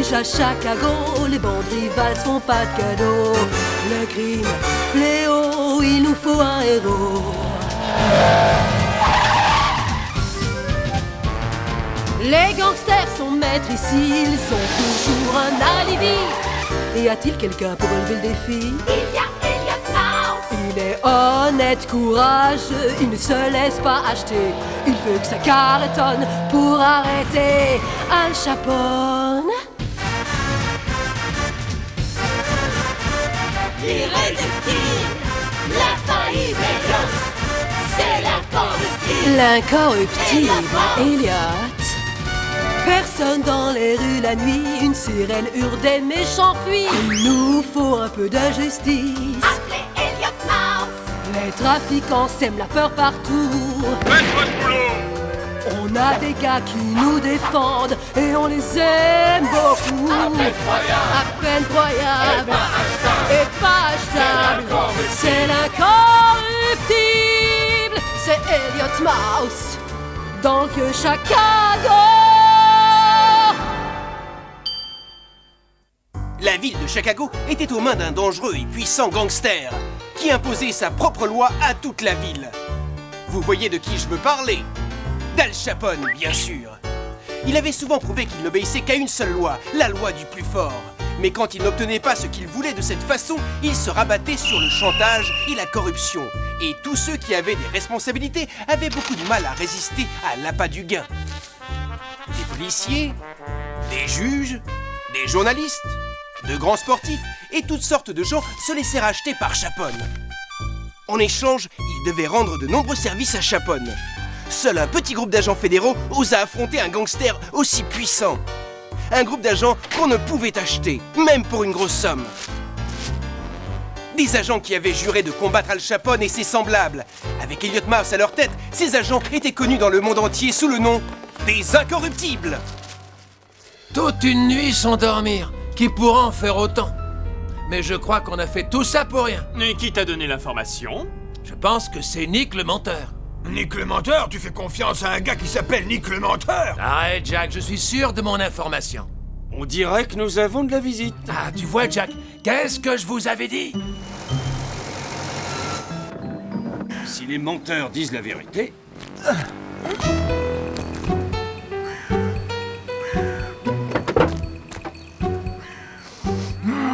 dirige à Chicago, les bandes rivales se font pas de cadeaux. Le crime, fléau, il nous faut un héros. Les gangsters sont maîtres ici, ils sont toujours un alibi. Y a-t-il quelqu'un pour relever le défi? Il y a Elliot Mouse. Il est honnête, courageux, il ne se laisse pas acheter. Il veut que ça cartonne pour arrêter Al Capone. L'irréductible, l'infaillible Elliot. C'est l'incorruptible. L'incorruptible Elliot. Personne dans les rues la nuit, une sirène hurle, des méchants fuient. Il nous faut un peu de justice. Appelez Elliot Mouse. Les trafiquants sèment la peur partout. Faites votre boulot! On a des gars qui nous défendent et on les aime beaucoup. À peine croyable et pas achetable. C'est l'incorruptible. C'est Elliot Mouse dans le vieux Chicago. La ville de Chicago était aux mains d'un dangereux et puissant gangster qui imposait sa propre loi à toute la ville. Vous voyez de qui je veux parler? D'Al Capone, bien sûr. Il avait souvent prouvé qu'il n'obéissait qu'à une seule loi, la loi du plus fort. Mais quand il n'obtenait pas ce qu'il voulait de cette façon, il se rabattait sur le chantage et la corruption. Et tous ceux qui avaient des responsabilités avaient beaucoup de mal à résister à l'appât du gain. Des policiers, des juges, des journalistes, de grands sportifs et toutes sortes de gens se laissaient racheter par Capone. En échange, il devait rendre de nombreux services à Capone. Seul un petit groupe d'agents fédéraux osa affronter un gangster aussi puissant. Un groupe d'agents qu'on ne pouvait acheter, même pour une grosse somme. Des agents qui avaient juré de combattre Al Capone et ses semblables. Avec Elliot Mouse à leur tête, ces agents étaient connus dans le monde entier sous le nom des Incorruptibles. Toute une nuit sans dormir. Qui pourra en faire autant? Mais je crois qu'on a fait tout ça pour rien. Et qui t'a donné l'information? Je pense que c'est Nick le menteur. Nick le menteur? Tu fais confiance à un gars qui s'appelle Nick le menteur? Arrête, Jack, je suis sûr de mon information. On dirait que nous avons de la visite. Ah, tu vois, Jack, qu'est-ce que je vous avais dit? Si les menteurs disent la vérité...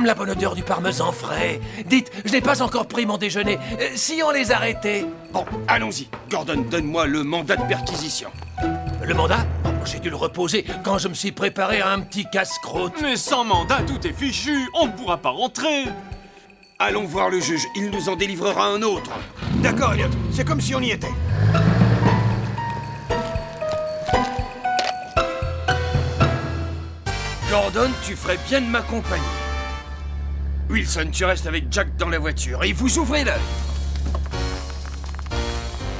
La bonne odeur du parmesan frais. Dites, je n'ai pas encore pris mon déjeuner. Si on les arrêtait? Bon, allons-y. Gordon, donne-moi le mandat de perquisition. Le mandat? Oh, j'ai dû le reposer quand je me suis préparé à un petit casse-croûte. Mais sans mandat, tout est fichu. On ne pourra pas rentrer. Allons voir le juge. Il nous en délivrera un autre. D'accord, Elliot. C'est comme si on y était. Gordon, tu ferais bien de m'accompagner. Wilson, tu restes avec Jack dans la voiture et vous ouvrez l'œil.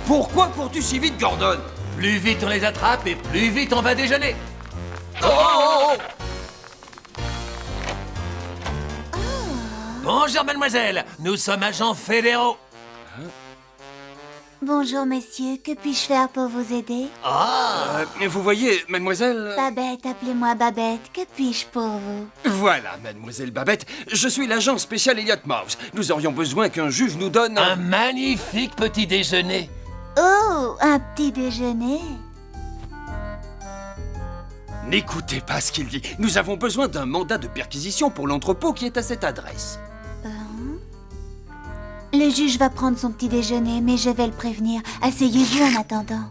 Pourquoi cours-tu si vite, Gordon? Plus vite on les attrape et plus vite on va déjeuner. Bonjour, mademoiselle. Nous sommes agents fédéraux. Bonjour, messieurs. Que puis-je faire pour vous aider? Vous voyez, mademoiselle... Babette, appelez-moi Babette. Que puis-je pour vous? Voilà, mademoiselle Babette. Je suis l'agent spécial Elliot Mouse. Nous aurions besoin qu'un juge nous donne Un magnifique petit déjeuner. Oh, un petit déjeuner? N'écoutez pas ce qu'il dit. Nous avons besoin d'un mandat de perquisition pour l'entrepôt qui est à cette adresse. Le juge va prendre son petit déjeuner, mais je vais le prévenir. Asseyez-vous en attendant.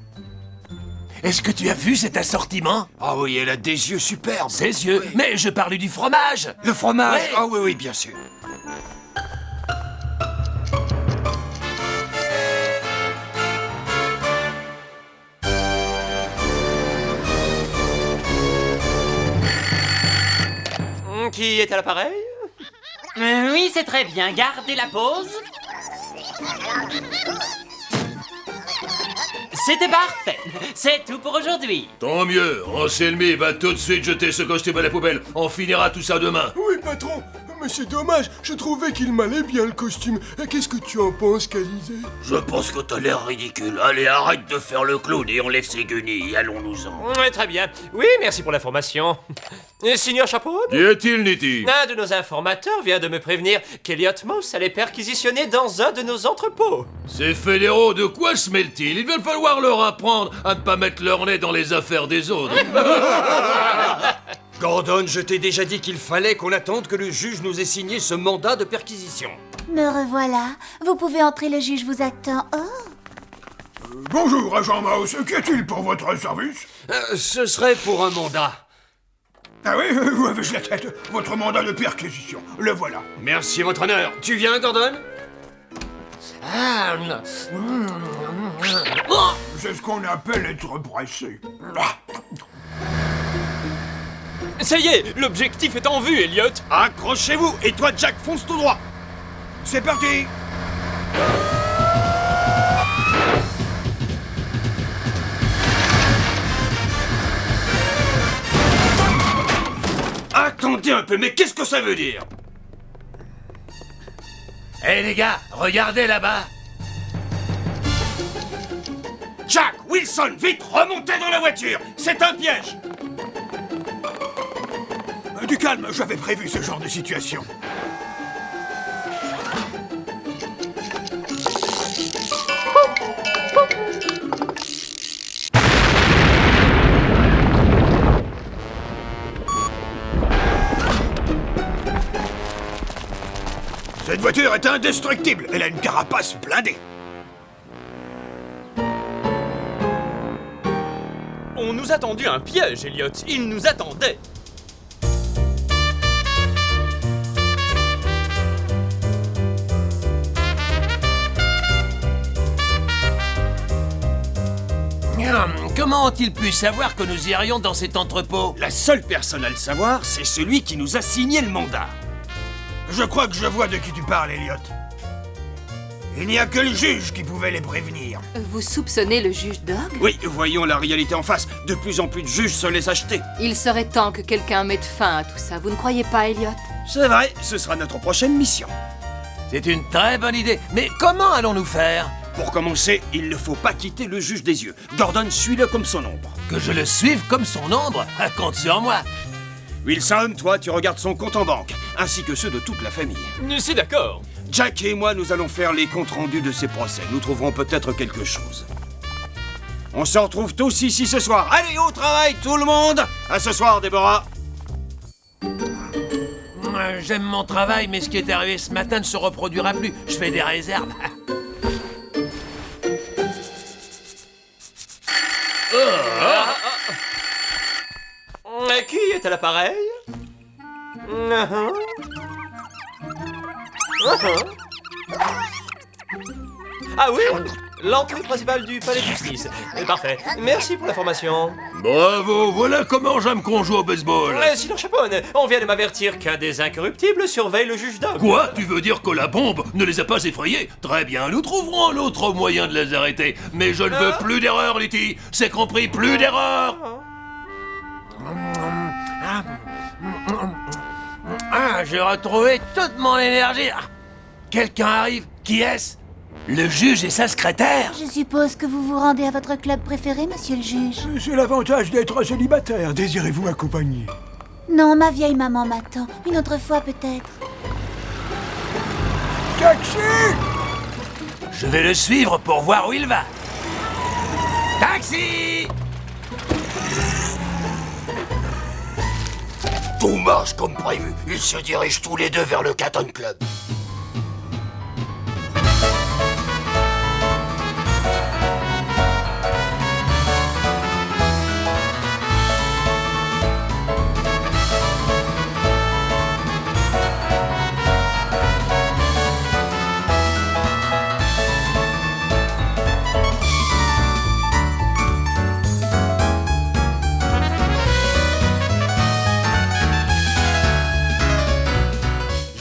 Est-ce que tu as vu cet assortiment? Ah oui, elle a des yeux superbes. Ses yeux? Oui. Mais je parlais du fromage. Le fromage? Ouais. Ah oui, oui, bien sûr. Qui est à l'appareil? Oui, c'est très bien. Gardez la pause. C'était parfait. C'est tout pour aujourd'hui. Tant mieux. Anselmi va tout de suite jeter ce costume à la poubelle. On finira tout ça demain. Oui, patron. Mais c'est dommage, je trouvais qu'il m'allait bien le costume. Et qu'est-ce que tu en penses, Kalizé? Je pense que t'as l'air ridicule. Allez, arrête de faire le clown et enlève ces guenilles. Allons-nous-en. Ouais, très bien. Oui, merci pour l'information. Signor Chapeau? Qu'y a-t-il, Nitty? Un de nos informateurs vient de me prévenir qu'Elliot Mouse allait perquisitionner dans un de nos entrepôts. Ces fédéraux, de quoi se mêlent-ils? Il va falloir leur apprendre à ne pas mettre leur nez dans les affaires des autres. Gordon, je t'ai déjà dit qu'il fallait qu'on attende que le juge nous ait signé ce mandat de perquisition. Me revoilà. Vous pouvez entrer, le juge vous attend. Oh! Bonjour, agent Mouse. Qu'y a-t-il pour votre service? Ce serait pour un mandat. Ah oui, où avais-je la tête? Votre mandat de perquisition. Le voilà. Merci, votre honneur. Tu viens, Gordon? C'est ce qu'on appelle être pressé. Ah. Ça y est, l'objectif est en vue, Elliot. Accrochez-vous. Et toi, Jack, fonce tout droit. C'est parti. Attendez un peu, mais qu'est-ce que ça veut dire? Hé les gars, regardez là-bas. Jack, Wilson, vite, remontez dans la voiture. C'est un piège. Du calme, j'avais prévu ce genre de situation. Cette voiture est indestructible. Elle a une carapace blindée. On nous a tendu un piège, Elliot. Il nous attendait. Comment ont-ils pu savoir que nous irions dans cet entrepôt? La seule personne à le savoir, c'est celui qui nous a signé le mandat. Je crois que je vois de qui tu parles, Elliot. Il n'y a que le juge qui pouvait les prévenir. Vous soupçonnez le juge Dog? Oui, voyons la réalité en face. De plus en plus de juges se laissent acheter. Il serait temps que quelqu'un mette fin à tout ça, vous ne croyez pas, Elliot? C'est vrai, ce sera notre prochaine mission. C'est une très bonne idée. Mais comment allons-nous faire? Pour commencer, il ne faut pas quitter le juge des yeux. Gordon, suis-le comme son ombre. Que je le suive comme son ombre? Compte sur moi. Wilson, toi, tu regardes son compte en banque, ainsi que ceux de toute la famille. C'est d'accord. Jack et moi, nous allons faire les comptes rendus de ces procès. Nous trouverons peut-être quelque chose. On se retrouve tous ici ce soir. Allez, au travail, tout le monde! À ce soir, Déborah. J'aime mon travail, mais ce qui est arrivé ce matin ne se reproduira plus. Je fais des réserves. Qui est à l'appareil? Ah oui, l'entrée principale du palais de justice. Parfait. Merci pour l'information. Bravo, voilà comment j'aime qu'on joue au baseball. Sinon, Chaponne, on vient de m'avertir qu'un des incorruptibles surveille le juge Dog. Quoi? Tu veux dire que la bombe ne les a pas effrayés? Très bien, nous trouverons un autre moyen de les arrêter. Mais je ne veux plus d'erreur, Letty. C'est compris, plus d'erreur. J'ai retrouvé toute mon énergie. Quelqu'un arrive. Qui est-ce? Le juge et sa secrétaire? Je suppose que vous vous rendez à votre club préféré, monsieur le juge. C'est l'avantage d'être célibataire. Désirez-vous m'accompagner? Non, ma vieille maman m'attend. Une autre fois, peut-être. Taxi! Je vais le suivre pour voir où il va. Taxi! Tout marche comme prévu. Ils se dirigent tous les deux vers le Canton Club.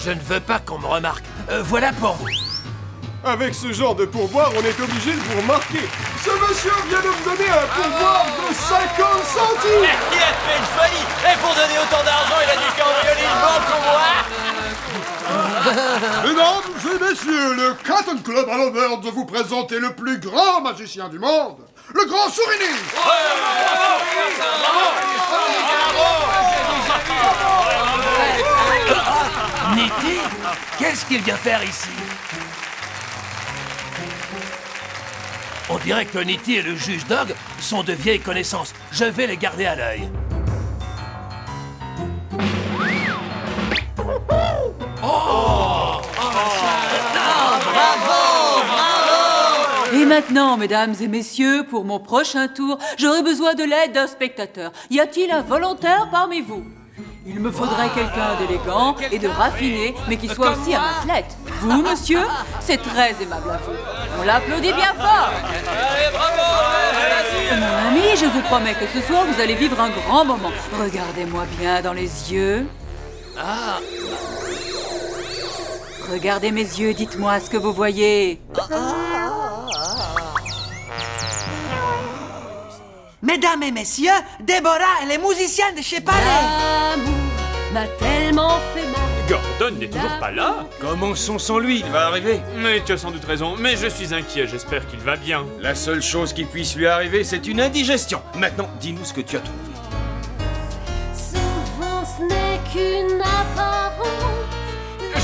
Je ne veux pas qu'on me remarque. Voilà pour vous. Avec ce genre de pourboire, on est obligé de vous remarquer. Ce monsieur vient de me donner un pourboire de 50 centimes. Il a fait une folie. Et pour donner autant d'argent, il a dû cambrioler une banque au moins. Mesdames et messieurs, le Cotton Club a l'honneur de vous présenter le plus grand magicien du monde, le Grand Sourini. Nitty, qu'est-ce qu'il vient faire ici? On dirait que Nitty et le juge Dog sont de vieilles connaissances. Je vais les garder à l'œil. Et maintenant, mesdames et messieurs, pour mon prochain tour, j'aurai besoin de l'aide d'un spectateur. Y a-t-il un volontaire parmi vous? Il me faudrait quelqu'un d'élégant et de raffiné, mais qui soit aussi un athlète. Vous, monsieur? C'est très aimable à vous. On l'applaudit bien fort. Mon ami, je vous promets que ce soir, vous allez vivre un grand moment. Regardez-moi bien dans les yeux. Regardez mes yeux, dites-moi ce que vous voyez. Mesdames et messieurs, Déborah, elle est musicienne de chez Palais. L'amour m'a tellement fait mal. Gordon n'est toujours pas là. Commençons sans lui, il va arriver. Mais tu as sans doute raison, mais je suis inquiet, j'espère qu'il va bien. La seule chose qui puisse lui arriver, c'est une indigestion. Maintenant, dis-nous ce que tu as trouvé. Souvent ce n'est qu'une apparence.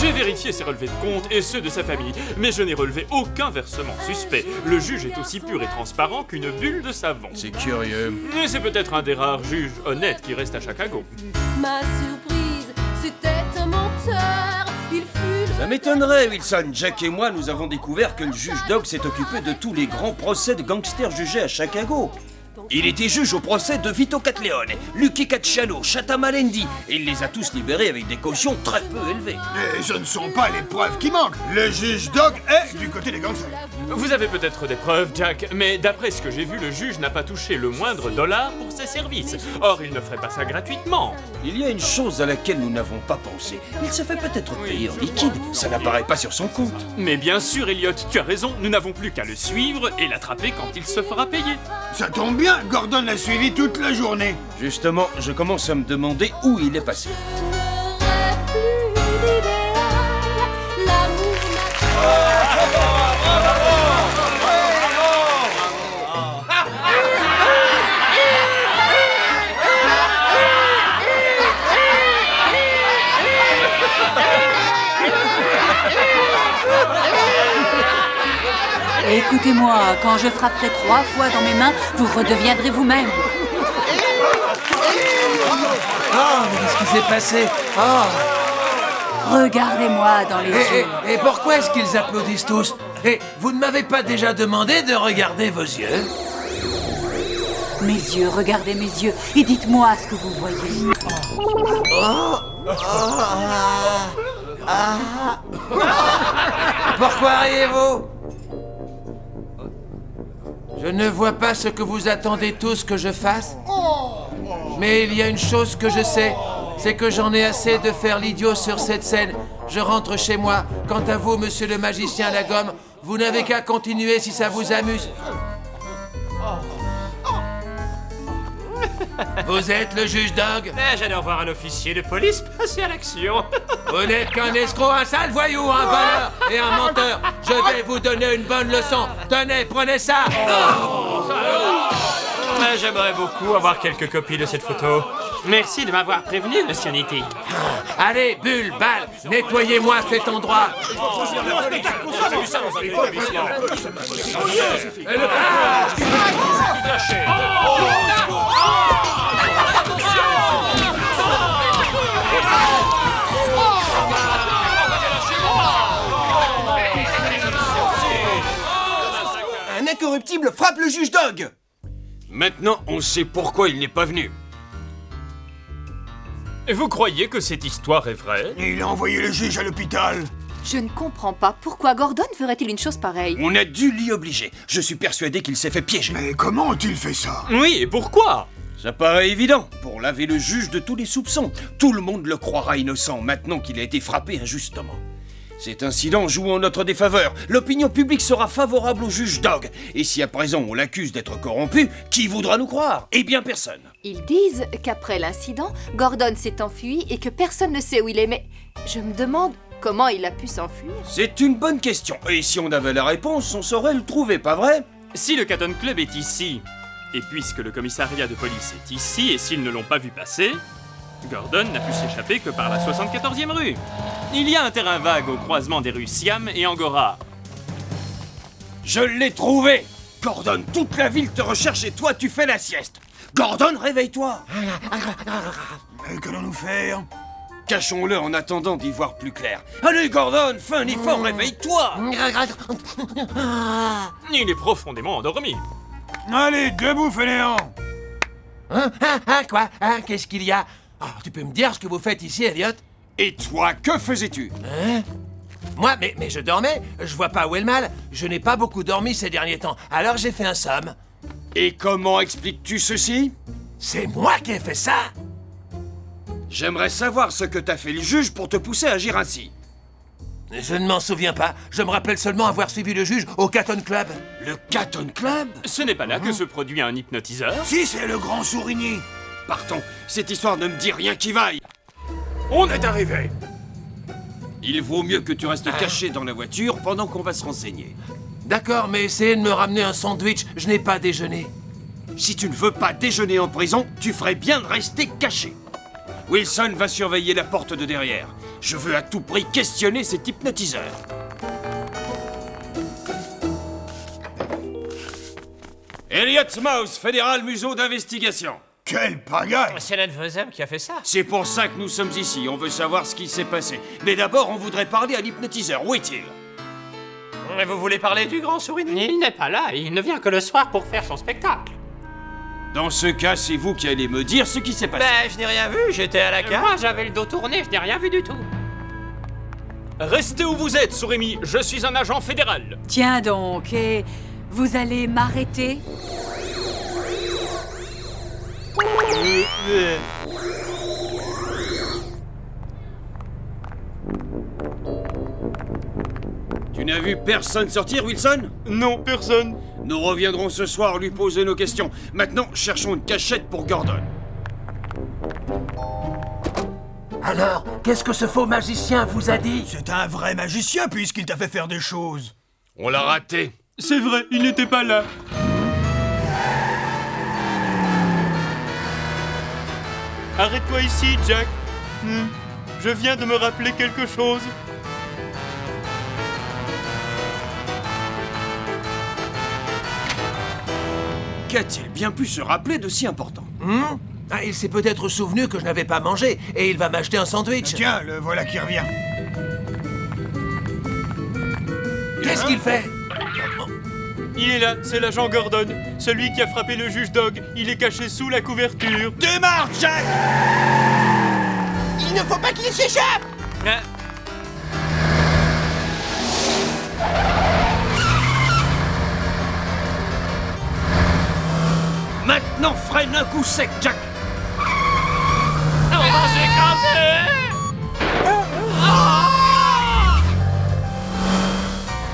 J'ai vérifié ses relevés de compte et ceux de sa famille, mais je n'ai relevé aucun versement suspect. Le juge est aussi pur et transparent qu'une bulle de savon. C'est curieux. Mais c'est peut-être un des rares juges honnêtes qui restent à Chicago. Ma surprise, c'était un menteur. Il fut Ça m'étonnerait, Wilson. Jack et moi, nous avons découvert que le juge Dog s'est occupé de tous les grands procès de gangsters jugés à Chicago. Il était juge au procès de Vito Catleone, Lucky Cacciano, Chata Malendi, et il les a tous libérés avec des cautions très peu élevées. Et ce ne sont pas les preuves qui manquent. Le juge Dog est du côté des gangsters. Vous avez peut-être des preuves, Jack, mais d'après ce que j'ai vu, le juge n'a pas touché le moindre dollar pour ses services. Or, il ne ferait pas ça gratuitement. Il y a une chose à laquelle nous n'avons pas pensé. Il se fait peut-être payer en liquide. Ça n'apparaît pas sur son compte. Mais bien sûr, Elliot, tu as raison, nous n'avons plus qu'à le suivre et l'attraper quand il se fera payer. Ça tombe bien, Gordon l'a suivi toute la journée. Justement, je commence à me demander où il est passé. Écoutez-moi, quand je frapperai 3 fois dans mes mains, vous redeviendrez vous-même. Oh, mais qu'est-ce qui s'est passé? Oh. Regardez-moi dans les yeux. Et pourquoi est-ce qu'ils applaudissent tous? Et vous ne m'avez pas déjà demandé de regarder vos yeux? Mes yeux, regardez mes yeux et dites-moi ce que vous voyez. Pourquoi riez-vous? Je ne vois pas ce que vous attendez tous que je fasse. Mais il y a une chose que je sais, c'est que j'en ai assez de faire l'idiot sur cette scène. Je rentre chez moi. Quant à vous, monsieur le magicien à la gomme, vous n'avez qu'à continuer si ça vous amuse. Vous êtes le juge Dog? J'adore voir un officier de police passer à l'action. Vous n'êtes qu'un escroc, un sale voyou, un voleur et un menteur. Je vais vous donner une bonne leçon. Tenez, prenez ça. J'aimerais beaucoup avoir quelques copies de cette photo. Merci de m'avoir prévenu, monsieur Nitti. Allez, Bulle, Balle, nettoyez-moi cet endroit. Un incorruptible frappe le juge Dog. Maintenant, on sait pourquoi il n'est pas venu. Vous croyez que cette histoire est vraie? Il a envoyé le juge à l'hôpital. Je ne comprends pas. Pourquoi Gordon ferait-il une chose pareille? On a dû l'y obliger. Je suis persuadé qu'il s'est fait piéger. Mais comment ont-ils fait ça? Oui, et pourquoi? Ça paraît évident. Pour laver le juge de tous les soupçons. Tout le monde le croira innocent maintenant qu'il a été frappé injustement. Cet incident joue en notre défaveur. L'opinion publique sera favorable au juge Dog. Et si à présent on l'accuse d'être corrompu, qui voudra nous croire? Eh bien personne. Ils disent qu'après l'incident, Gordon s'est enfui et que personne ne sait où il est, mais je me demande Comment il a pu s'enfuir? C'est une bonne question. Et si on avait la réponse, on saurait le trouver, pas vrai? Si le Caton Club est ici, et puisque le commissariat de police est ici, et s'ils ne l'ont pas vu passer, Gordon n'a pu s'échapper que par la 74e rue. Il y a un terrain vague au croisement des rues Siam et Angora. Je l'ai trouvé! Gordon, toute la ville te recherche et toi, tu fais la sieste. Gordon, réveille-toi! Qu'allons-nous faire? Cachons-le en attendant d'y voir plus clair. Allez, Gordon, fais un effort, réveille-toi! Il est profondément endormi. Allez, debout, fainéant! Quoi? Qu'est-ce qu'il y a? Tu peux me dire ce que vous faites ici, Elliot? Et toi, que faisais-tu? Moi, mais je dormais. Je vois pas où est le mal. Je n'ai pas beaucoup dormi ces derniers temps. Alors j'ai fait un somme. Et comment expliques-tu ceci? C'est moi qui ai fait ça! J'aimerais savoir ce que t'a fait le juge pour te pousser à agir ainsi. Je ne m'en souviens pas. Je me rappelle seulement avoir suivi le juge au Caton Club. Le Caton Club? Ce n'est pas là que se produit un hypnotiseur. Si, c'est le grand Sourigny. Partons, cette histoire ne me dit rien qui vaille. On est arrivé. Il vaut mieux que tu restes caché dans la voiture pendant qu'on va se renseigner. D'accord, mais essayez de me ramener un sandwich. Je n'ai pas déjeuné. Si tu ne veux pas déjeuner en prison, tu ferais bien de rester caché. Wilson va surveiller la porte de derrière. Je veux à tout prix questionner cet hypnotiseur. Elliot Mouse, fédéral museau d'investigation. Quelle pagaille! C'est l'un de vos hommes qui a fait ça. C'est pour ça que nous sommes ici. On veut savoir ce qui s'est passé. Mais d'abord, on voudrait parler à l'hypnotiseur. Où est-il? Vous voulez parler du grand Sourigny? Il n'est pas là, il ne vient que le soir pour faire son spectacle. Dans ce cas, c'est vous qui allez me dire ce qui s'est passé. Je n'ai rien vu, j'étais à la cave. Moi, j'avais le dos tourné, je n'ai rien vu du tout. Restez où vous êtes, Sourimi. Je suis un agent fédéral. Tiens donc, et vous allez m'arrêter? Tu n'as vu personne sortir, Wilson? Non, personne. Nous reviendrons ce soir lui poser nos questions. Maintenant, cherchons une cachette pour Gordon. Alors, qu'est-ce que ce faux magicien vous a dit? C'est un vrai magicien puisqu'il t'a fait faire des choses. On l'a raté. C'est vrai, il n'était pas là. Arrête-toi ici, Jack. Je viens de me rappeler quelque chose. Qu'a-t-il bien pu se rappeler de si important? Il s'est peut-être souvenu que je n'avais pas mangé et il va m'acheter un sandwich. Tiens, le voilà qui revient. Qu'est-ce qu'il fait? Il est là, c'est l'agent Gordon. Celui qui a frappé le juge Dog. Il est caché sous la couverture. Démarre, Jack! Il ne faut pas qu'il s'échappe! Maintenant, freine un coup sec, Jack! On va s'écraser!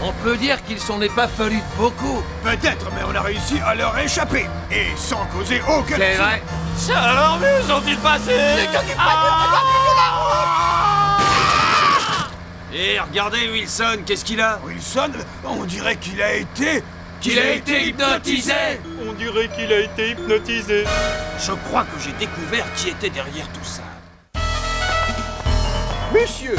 On peut dire qu'il s'en est pas fallu beaucoup. Peut-être, mais on a réussi à leur échapper. Et sans causer aucun... C'est vrai. Ça alors mieux sont-ils passés? Et regardez, Wilson, qu'est-ce qu'il a? Wilson, on dirait qu'il a été... Qu'il a été hypnotisé. On dirait qu'il a été hypnotisé. Je crois que j'ai découvert qui était derrière tout ça. Monsieur!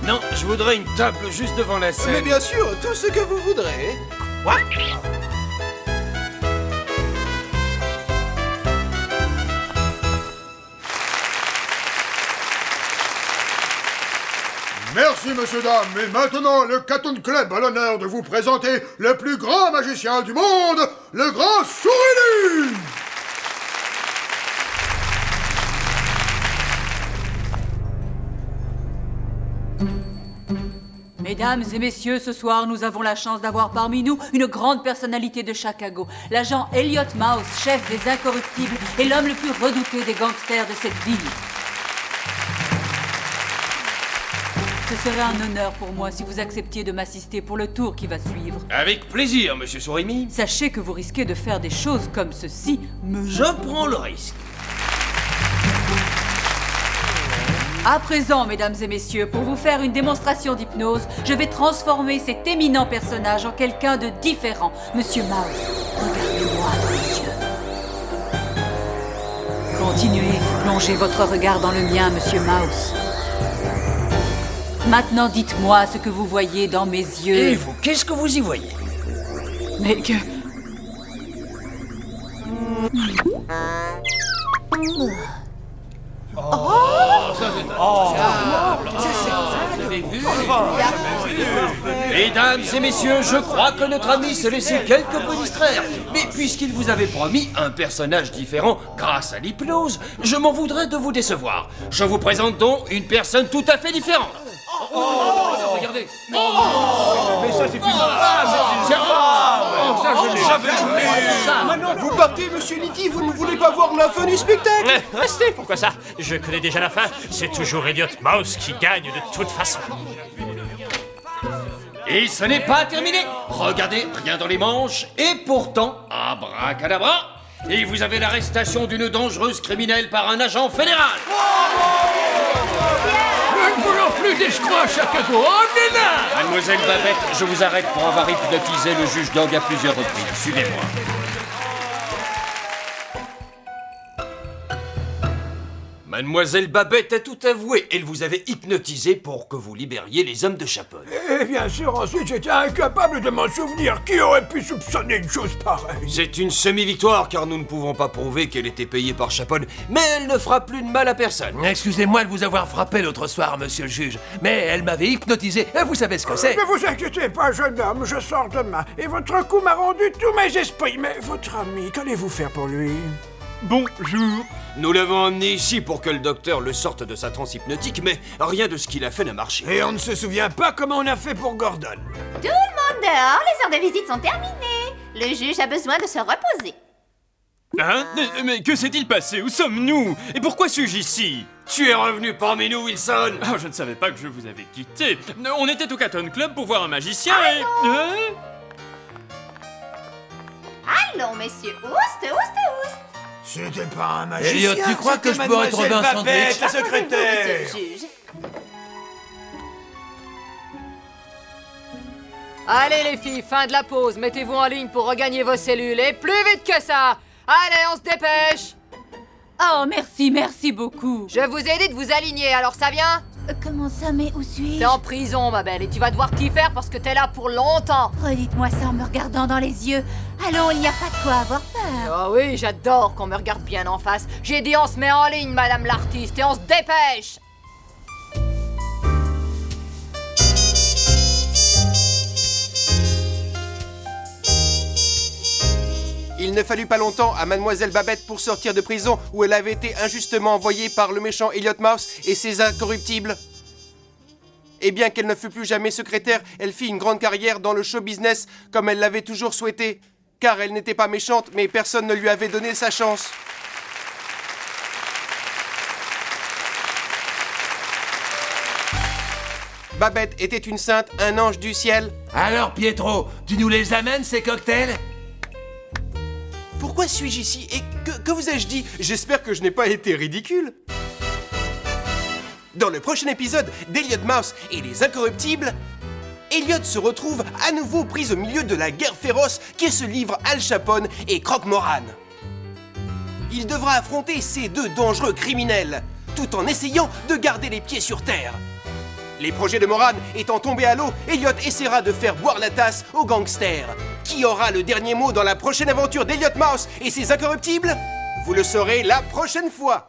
Non, je voudrais une table juste devant la scène. Mais bien sûr, tout ce que vous voudrez. Quoi? Merci, messieurs, dames. Et maintenant, le Caton Club a l'honneur de vous présenter le plus grand magicien du monde, le grand Sourigny! Mesdames et messieurs, ce soir, nous avons la chance d'avoir parmi nous une grande personnalité de Chicago, l'agent Elliot Mouse, chef des Incorruptibles et l'homme le plus redouté des gangsters de cette ville. Ce serait un honneur pour moi si vous acceptiez de m'assister pour le tour qui va suivre. Avec plaisir, monsieur Sourimi. Sachez que vous risquez de faire des choses comme ceci, Je prends le risque. À présent, mesdames et messieurs, pour vous faire une démonstration d'hypnose, je vais transformer cet éminent personnage en quelqu'un de différent. Monsieur Mouse, regardez-moi dans les yeux. Continuez, plongez votre regard dans le mien, Monsieur Mouse. Maintenant, dites-moi ce que vous voyez dans mes yeux. Et vous, qu'est-ce que vous y voyez? Mais que... Mesdames et messieurs, je crois que notre ami s'est laissé quelque peu distraire. Mais puisqu'il vous avait promis un personnage différent grâce à l'hypnose, je m'en voudrais de vous décevoir. Je vous présente donc une personne tout à fait différente. Regardez. Mais ça, c'est une femme. Vous partez, monsieur Nitti, vous ne voulez pas voir la fin du spectacle? Restez, pourquoi ça? Je connais déjà la fin. C'est toujours Elliot Mouse qui gagne de toute façon. Et ce n'est pas terminé. Regardez, rien dans les manches. Et pourtant, abracadabra, et vous avez l'arrestation d'une dangereuse criminelle par un agent fédéral. Nous ne voulons plus d'escrocs à Chicago, on est là! Mademoiselle Babette, je vous arrête pour avoir hypnotisé le juge Dog à plusieurs reprises. Suivez-moi. Mademoiselle Babette a tout avoué. Elle vous avait hypnotisé pour que vous libériez les hommes de Chaponne. Et bien sûr, ensuite, j'étais incapable de m'en souvenir. Qui aurait pu soupçonner une chose pareille? C'est une semi-victoire, car nous ne pouvons pas prouver qu'elle était payée par Chaponne, mais elle ne fera plus de mal à personne. Excusez-moi de vous avoir frappé l'autre soir, monsieur le juge, mais elle m'avait hypnotisé, et vous savez ce que c'est. Ne vous inquiétez pas, jeune homme, je sors demain, et votre coup m'a rendu tous mes esprits. Mais votre ami, qu'allez-vous faire pour lui? Bonjour. Nous l'avons emmené ici pour que le docteur le sorte de sa transe hypnotique, mais rien de ce qu'il a fait n'a marché. Et on ne se souvient pas comment on a fait pour Gordon. Tout le monde dehors, les heures de visite sont terminées. Le juge a besoin de se reposer. Hein? Mais que s'est-il passé? Où sommes-nous? Et pourquoi suis-je ici? Tu es revenu parmi nous, Wilson. Oh, je ne savais pas que je vous avais quitté. On était au Caton Club pour voir un magicien et... Allons, messieurs, oust, oust, oust. C'était pas un magicien. Elliot, tu crois que je pourrais trouver un sandwich? La secrétaire. Monsieur le juge. Allez les filles, fin de la pause. Mettez-vous en ligne pour regagner vos cellules. Et plus vite que ça. Allez, on se dépêche. Oh, merci beaucoup. Je vous ai dit de vous aligner, alors ça vient? Comment ça, mais où suis-je? T'es en prison, ma belle, et tu vas devoir t'y faire parce que t'es là pour longtemps. Redites-moi ça en me regardant dans les yeux. Allons, il n'y a pas de quoi avoir peur. Oh oui, j'adore qu'on me regarde bien en face. J'ai dit on se met en ligne, madame l'artiste, et on se dépêche. Il ne fallut pas longtemps à Mademoiselle Babette pour sortir de prison où elle avait été injustement envoyée par le méchant Elliot Mouse et ses incorruptibles. Et bien qu'elle ne fût plus jamais secrétaire, elle fit une grande carrière dans le show business comme elle l'avait toujours souhaité. Car elle n'était pas méchante, mais personne ne lui avait donné sa chance. Babette était une sainte, un ange du ciel. Alors, Pietro, tu nous les amènes, ces cocktails? Pourquoi suis-je ici? Et que vous ai-je dit? J'espère que je n'ai pas été ridicule. Dans le prochain épisode d'Elliot Mouse et les Incorruptibles, Elliot se retrouve à nouveau pris au milieu de la guerre féroce qui se livre Al Capone et Croque-Moran. Il devra affronter ces deux dangereux criminels, tout en essayant de garder les pieds sur terre. Les projets de Moran étant tombés à l'eau, Elliot essaiera de faire boire la tasse aux gangsters. Qui aura le dernier mot dans la prochaine aventure d'Elliot Mouse et ses Incorruptibles? Vous le saurez la prochaine fois.